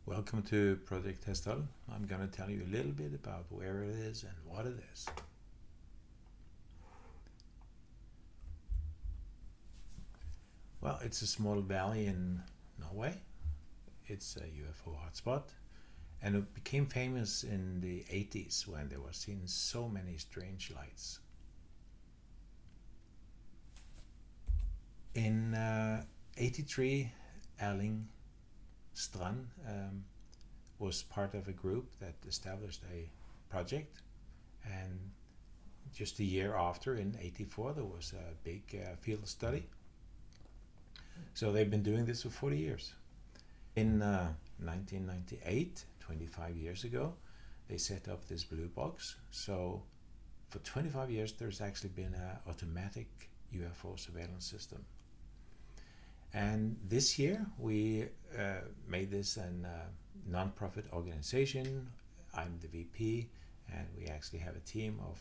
Welcome to Project Hessdalen. I'm going to tell you a little bit about where it is and what it is. Well, it's a small valley in Norway. It's a UFO hotspot, and it became famous in the 80s when there were seen so many strange lights. In 83, Erling Strand was part of a group that established a project, and just a year after, in 84, there was a big field study. So they've been doing this for 40 years. In 1998, 25 years ago, they set up this blue box. So for 25 years, there's actually been an automatic UFO surveillance system. And this year we made this a non-profit organization. I'm the VP, and we actually have a team of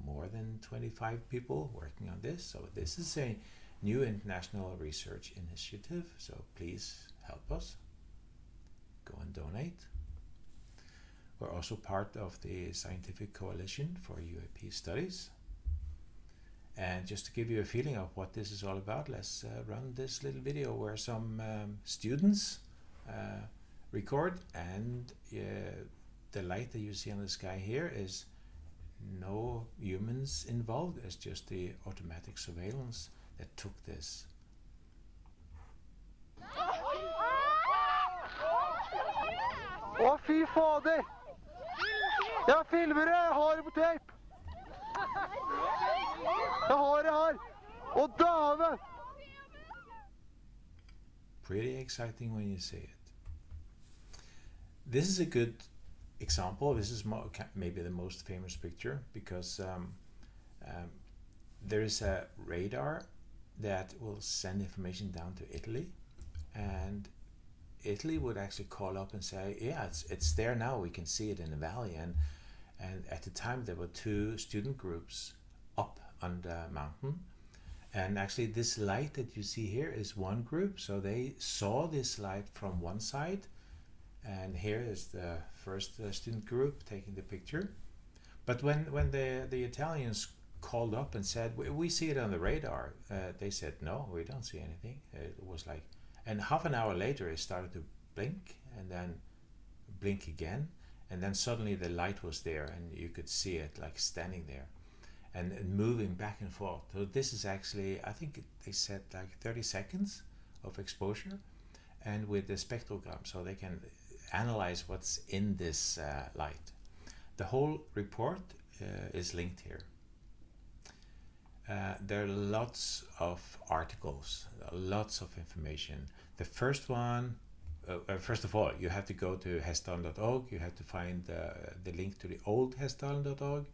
more than 25 people working on this. So this is a new international research initiative, so please help us. Go and donate. We're also part of the Scientific Coalition for UAP Studies. And just to give you a feeling of what this is all about, let's run this little video where some students record, and the light that you see on the sky here is no humans involved. It's just the automatic surveillance that took this. Å, fy fader! Jeg filmer det! Jeg har det på tape! Jeg har det her! Å, dæven! Pretty exciting when you see it. This is a good example. This is maybe the most famous picture because there is a radar that will send information down to Italy, and Italy would actually call up and say, yeah, it's there now, we can see it in the valley. And at the time there were two student groups up on the mountain, and actually this light that you see here is one group, so they saw this light from one side, and here is the first student group taking the picture. But when the Italians called up and said, we see it on the radar, they said, no, we don't see anything. It was like, and half an hour later it started to blink, and then blink again, and then suddenly the light was there and you could see it like standing there and moving back and forth. So this is actually, I think they said like 30 seconds of exposure, and with the spectrogram, so they can analyze what's in this light. The whole report is linked here. There are lots of articles, lots of information. The first one, first of all, you have to go to hessdalen.org. You have to find the link to the old hessdalen.org,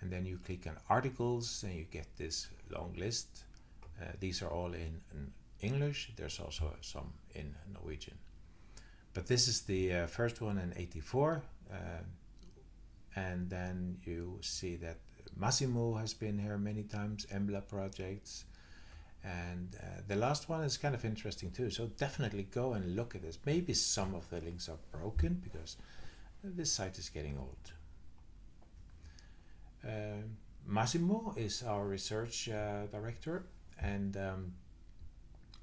and then you click on articles and you get this long list. These are all in English. There's also some in Norwegian. But this is the first one in 84, and then you see that Massimo has been here many times, Embla projects, and the last one is kind of interesting too, so definitely go and look at this. Maybe some of the links are broken because this site is getting old. Massimo is our research director, and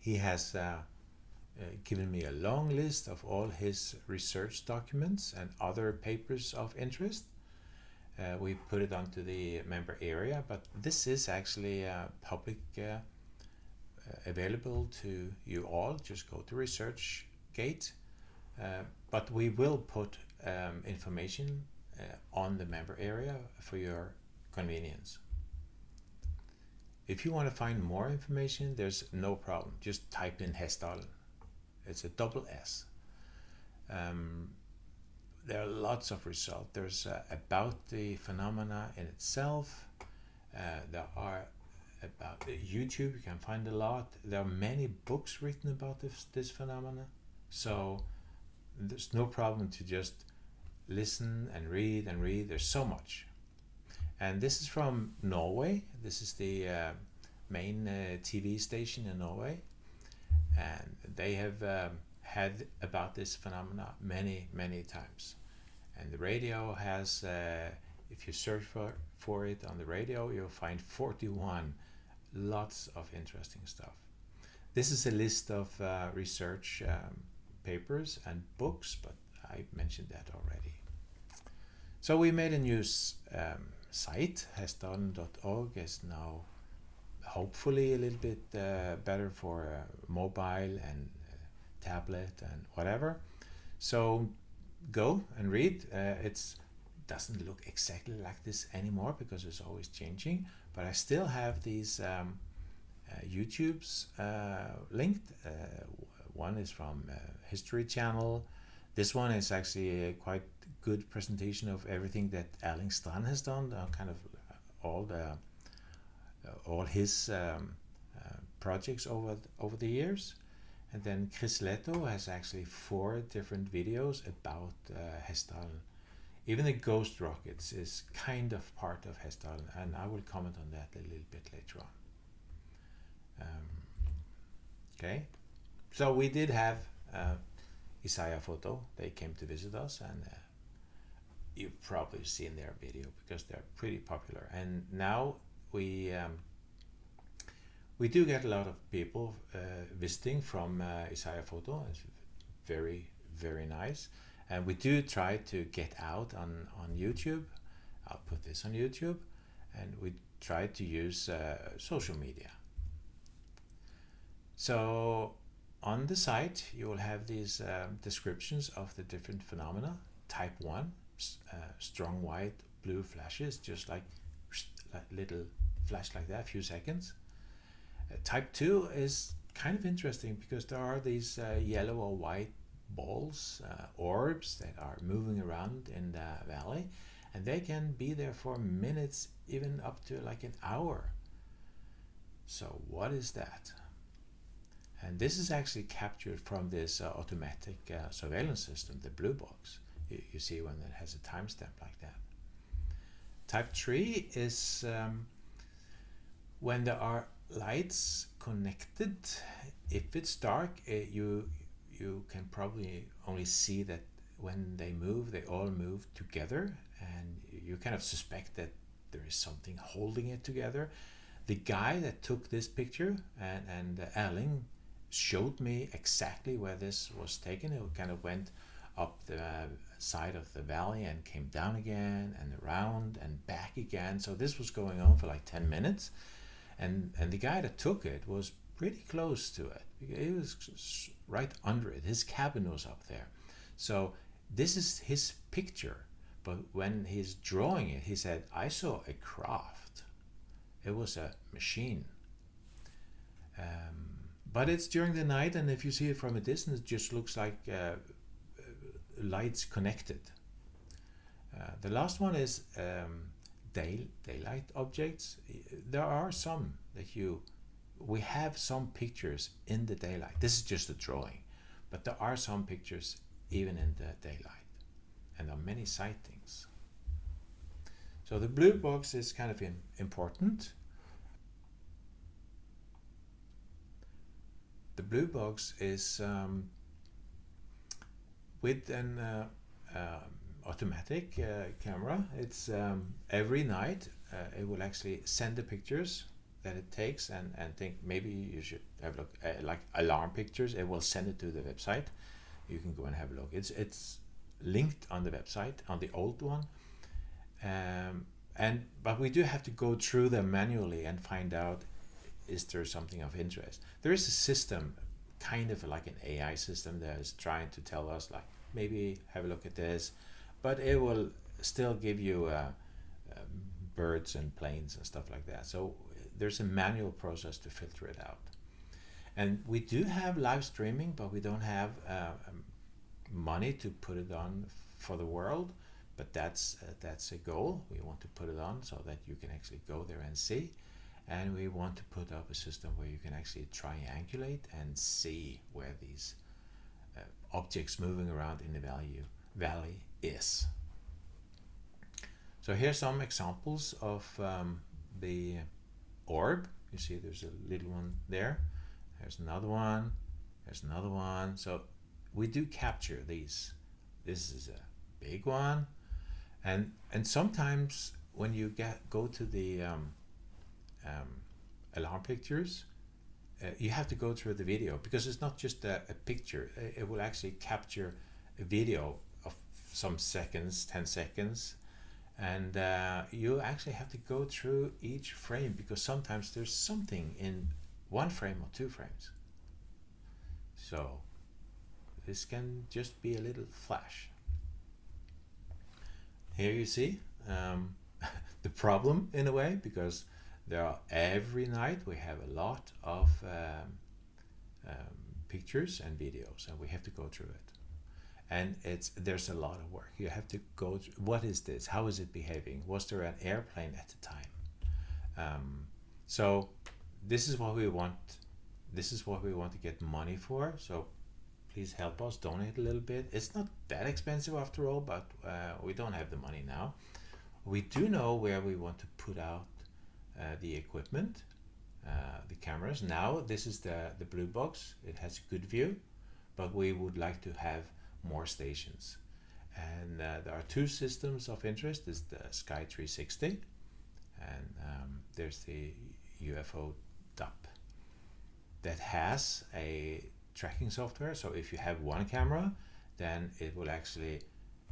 he has given me a long list of all his research documents and other papers of interest. We put it onto the member area, but this is actually public, available to you all. Just go to ResearchGate, but we will put information on the member area for your convenience. If you want to find more information, there's no problem. Just type in Hessdalen. It's a double S. There are lots of results. There's about the phenomena in itself. There are about YouTube. You can find a lot. There are many books written about this phenomena. So there's no problem to just listen and read and read. There's so much. And this is from Norway. This is the main TV station in Norway. And they have had about this phenomena many times. And the radio has, if you search for it on the radio, you'll find 41, lots of interesting stuff. This is a list of research papers and books, but I mentioned that already. So we made a new site. Hessdalen.org is now hopefully a little bit better for mobile and tablet and whatever. So go and read. It doesn't look exactly like this anymore because it's always changing, but I still have these YouTubes linked. One is from History Channel. This one is actually a quite good presentation of everything that Erling Strand has done, kind of all his projects over the years. And then Chris Leto has actually 4 different videos about Hessdalen. Even the ghost rockets is kind of part of Hessdalen, and I will comment on that a little bit later on. Okay, so we did have Isaiah Photo. They came to visit us, and you've probably seen their video because they're pretty popular. And now we do get a lot of people visiting from Isaiah Photo. It's very nice. And we do try to get out on YouTube. I'll put this on YouTube. And we try to use social media. So on the site, you will have these descriptions of the different phenomena. Type 1, strong white, blue flashes, just like little flash like that, a few seconds. Type 2 is kind of interesting because there are these yellow or white balls, orbs that are moving around in the valley, and they can be there for minutes, even up to like an hour. So what is that? And this is actually captured from this automatic surveillance system, the blue box. You see when it has a timestamp like that. Type 3 is when there are lights connected. If it's dark, you can probably only see that when they move, they all move together, and you kind of suspect that there is something holding it together. The guy that took this picture, and Erling, showed me exactly where this was taken. It kind of went up the side of the valley and came down again and around and back again. So this was going on for like 10 minutes. And the guy that took it was pretty close to it. He was right under it. His cabin was up there. So this is his picture. But when he's drawing it, he said, I saw a craft. It was a machine. But it's during the night, and if you see it from a distance, it just looks like lights connected. The last one is daylight objects. There are some that we have some pictures in the daylight. This is just a drawing, but there are some pictures even in the daylight, and there are many sightings. So the blue box is kind of important. The blue box is with an automatic camera. It's every night it will actually send the pictures that it takes, and think maybe you should have a look like alarm pictures. It will send it to the website. You can go and have a look. It's linked on the website, on the old one, but we do have to go through them manually and find out, is there something of interest. There is a system, kind of like an AI system, that is trying to tell us, like, maybe have a look at this, but it will still give you birds and planes and stuff like that. So there's a manual process to filter it out. And we do have live streaming, but we don't have money to put it on for the world. But that's a goal. We want to put it on so that you can actually go there and see. And we want to put up a system where you can actually triangulate and see where these objects moving around in the valley is. So here's some examples of the orb. You see there's a little one there. There's another one. There's another one. So we do capture these. This is a big one, and sometimes when you go to the alarm pictures, you have to go through the video, because it's not just a picture. It will actually capture a video of some seconds, 10 seconds, and you actually have to go through each frame, because sometimes there's something in one frame or two frames. So this can just be a little flash. Here you see the problem in a way, because every night we have a lot of pictures and videos, and we have to go through it. And there's a lot of work. You have to go through, what is this? How is it behaving? Was there an airplane at the time? So this is what we want. This is what we want to get money for. So please help us, donate a little bit. It's not that expensive after all, but we don't have the money now. We do know where we want to put out the equipment, the cameras. Now this is the blue box. It has a good view, but we would like to have more stations. And there are two systems of interest. There's the Sky 360, and there's the UFO DAP that has a tracking software. So if you have one camera, then it will actually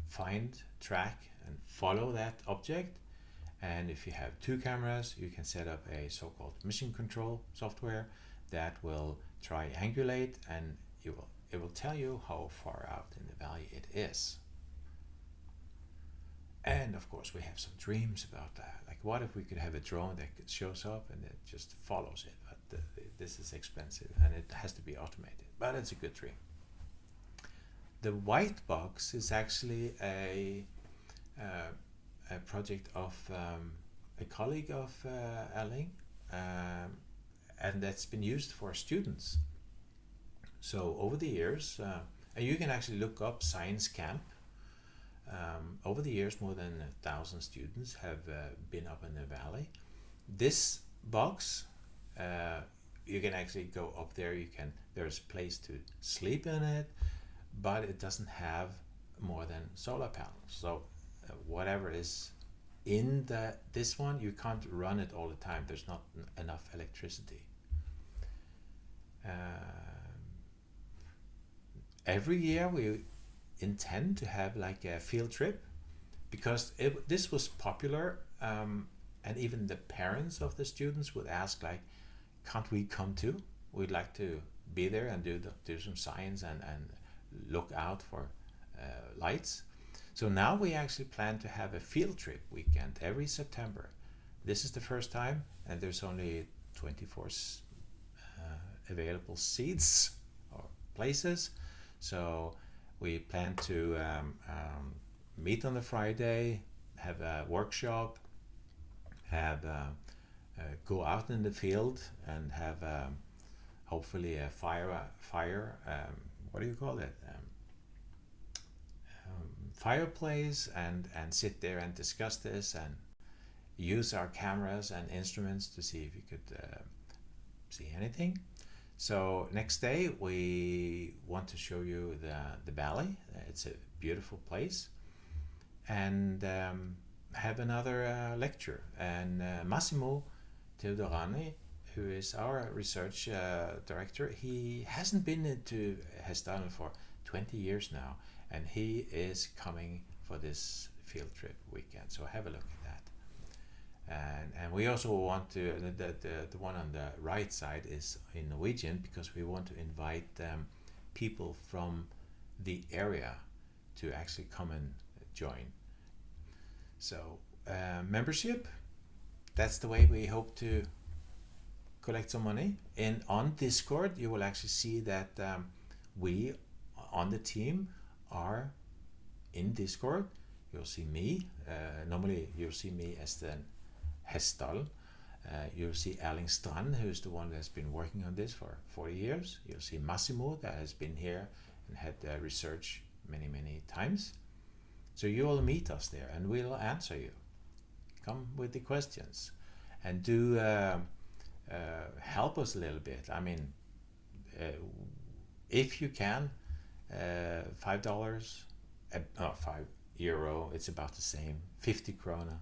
find, track, and follow that object. And if you have two cameras, you can set up a so-called mission control software that will triangulate, and it will tell you how far out in the valley it is. And of course we have some dreams about that. Like, what if we could have a drone that shows up and it just follows it? But this is expensive and it has to be automated, but it's a good dream. The white box is actually a project of a colleague of Erling, and that's been used for students. So over the years, and you can actually look up Science Camp. Over the years, more than 1,000 students have been up in the valley. This box, you can actually go up there. There's a place to sleep in it, but it doesn't have more than solar panels. So whatever is in this one, you can't run it all the time. There's not enough electricity. Every year we intend to have like a field trip, because this was popular, and even the parents of the students would ask, like, can't we come too? We'd like to be there and do some science and look out for lights. So now we actually plan to have a field trip weekend every September. This is the first time, and there's only 24 available seats or places. So we plan to meet on the Friday, have a workshop, go out in the field and have hopefully a fire. What do you call it? Fireplace, and sit there and discuss this and use our cameras and instruments to see if we could see anything. So next day we want to show you the valley. It's a beautiful place, and have another lecture. And Massimo Teodorani, who is our research director, he hasn't been into Hessdalen for 20 years now, and he is coming for this field trip weekend. So have a look at that. And we also want to, the one on the right side is in Norwegian, because we want to invite people from the area to actually come and join. So membership, that's the way we hope to collect some money. And on Discord, you will actually see that we on the team are in Discord. You'll see me. Normally you'll see me as the Hessdalen. You'll see Erling Strand, who's the one that's been working on this for 40 years. You'll see Massimo, that has been here and had research many times. So you will meet us there and we'll answer you. Come with the questions and do help us a little bit. I mean, if you can, $5, €5. It's about the same. 50 krona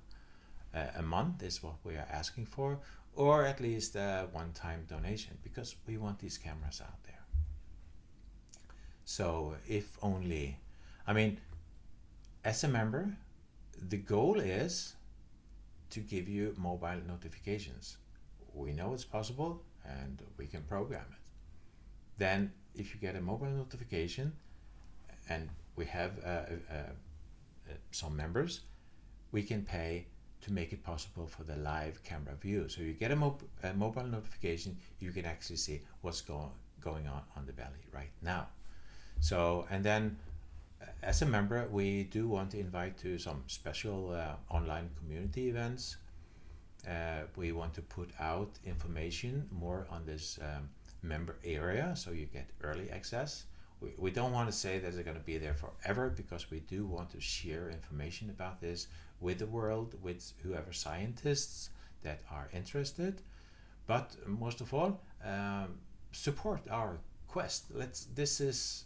a month is what we are asking for, or at least a one-time donation, because we want these cameras out there. So if only, I mean, as a member, the goal is to give you mobile notifications. We know it's possible and we can program it. Then if you get a mobile notification, and we have some members, we can pay to make it possible for the live camera view. So you get a mobile notification, you can actually see what's going on the belly right now. So, and then as a member, we do want to invite to some special online community events. We want to put out information more on this member area, so you get early access. We don't want to say that they're going to be there forever, because we do want to share information about this with the world, with whoever scientists that are interested. But most of all, support our quest. This is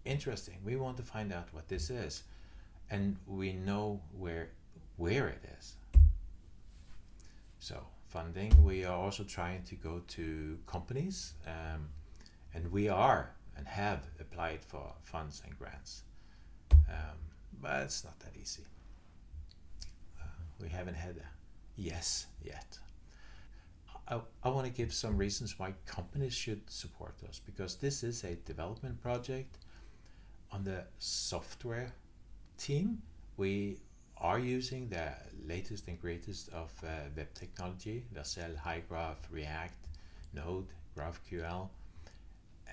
interesting. We want to find out what this is, and we know where it is. So funding, we are also trying to go to companies, and we are and have applied for funds and grants, but it's not that easy. We haven't had a yes yet. I want to give some reasons why companies should support us, because this is a development project. On the software team, we are using the latest and greatest of web technology, Vercel, HighGraph, React, Node, GraphQL.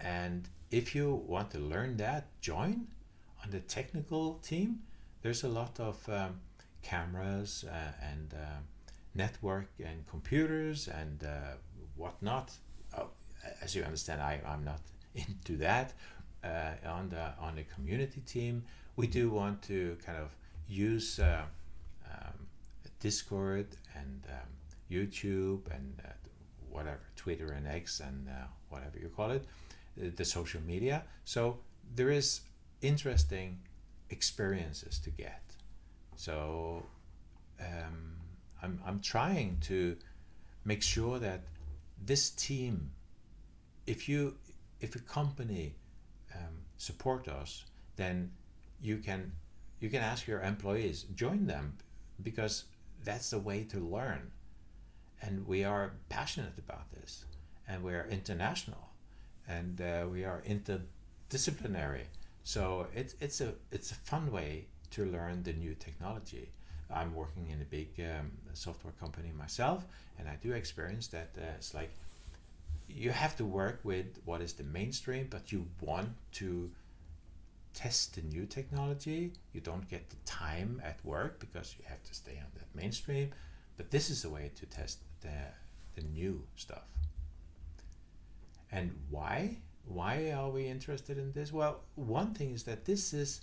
And if you want to learn that, join. On the technical team, there's a lot of cameras and network and computers and whatnot. As you understand, I'm not into that. On the community team, we do want to kind of use Discord and YouTube and whatever, Twitter and X and whatever you call it, the social media. So there is interesting experiences to get. So I'm trying to make sure that this team, if a company support us, then you can ask your employees, join them, because that's the way to learn. And we are passionate about this, and we are international, and we are interdisciplinary. So it's a fun way to learn the new technology. I'm working in a big software company myself, and I do experience that it's like you have to work with what is the mainstream, but you want to test the new technology. You don't get the time at work because you have to stay on that mainstream. But this is a way to test the new stuff. And why? Why are we interested in this? Well, one thing is that this is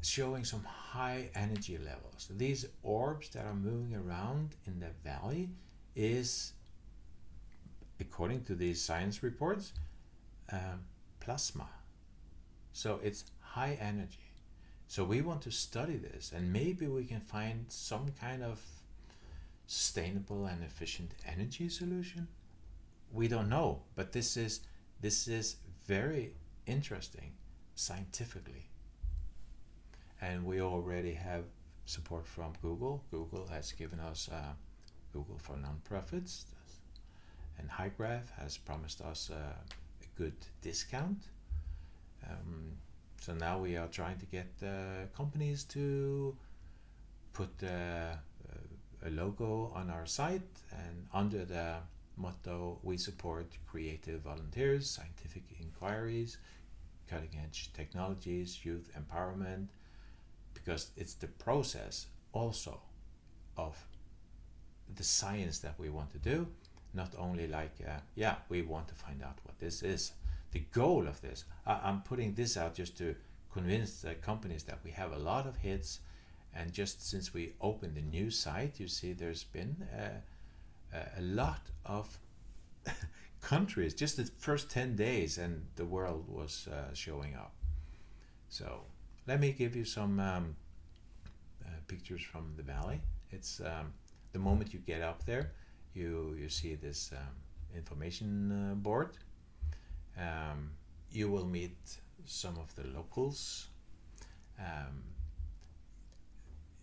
showing some high energy levels. These orbs that are moving around in the valley is, according to these science reports, plasma. So it's high energy. So we want to study this, and maybe we can find some kind of sustainable and efficient energy solution. We don't know, but this is very interesting scientifically. And we already have support from Google. Google has given us Google for Nonprofits, and HighGraph has promised us a good discount. So now we are trying to get companies to put a logo on our site, and under the motto, we support creative volunteers, scientific inquiries, cutting edge technologies, youth empowerment, because it's the process also of the science that we want to do, not only like, we want to find out what this is. The goal of this, I'm putting this out just to convince the companies that we have a lot of hits, and just since we opened the new site, you see there's been a lot of countries, just the first 10 days, and the world was showing up. So let me give you some pictures from the valley. It's the moment you get up there, you see this information board. You will meet some of the locals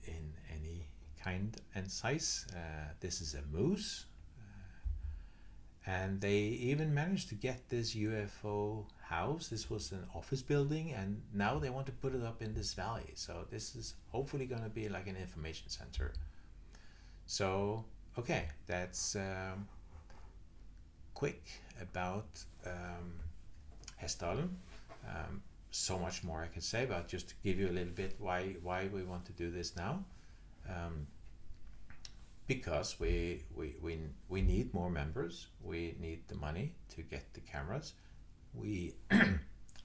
in any kind and size. This is a moose, and they even managed to get this UFO house. This was an office building, and now they want to put it up in this valley. So this is hopefully going to be like an information center. So okay, that's quick about Hessdalen. So much more I could say, but just to give you a little bit why we want to do this now. Because we need more members. We need the money to get the cameras. We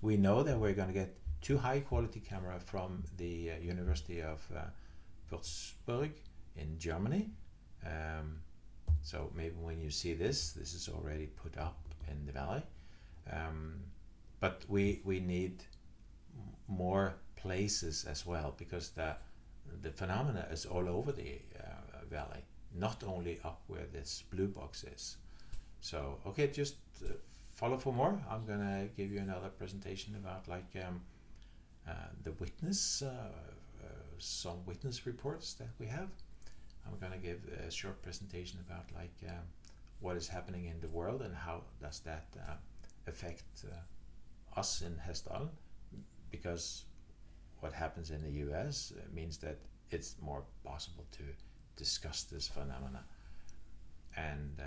we know that we're going to get 2 high quality camera from the University of Würzburg in Germany. So maybe when you see this is already put up in the valley. But we need more places as well, because the phenomena is all over the valley, not only up where this blue box is. So okay, just follow for more. I'm gonna give you another presentation about like the witness, some witness reports that we have. I'm gonna give a short presentation about like what is happening in the world and how does that affect us in Hessdalen, because what happens in the US means that it's more possible to discuss this phenomena. And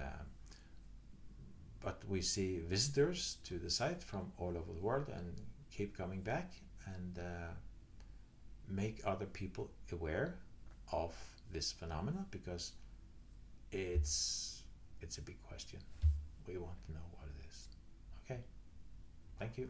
but we see visitors to the site from all over the world and keep coming back and make other people aware of this phenomena, because it's a big question. We want to know what it is. Okay, thank you.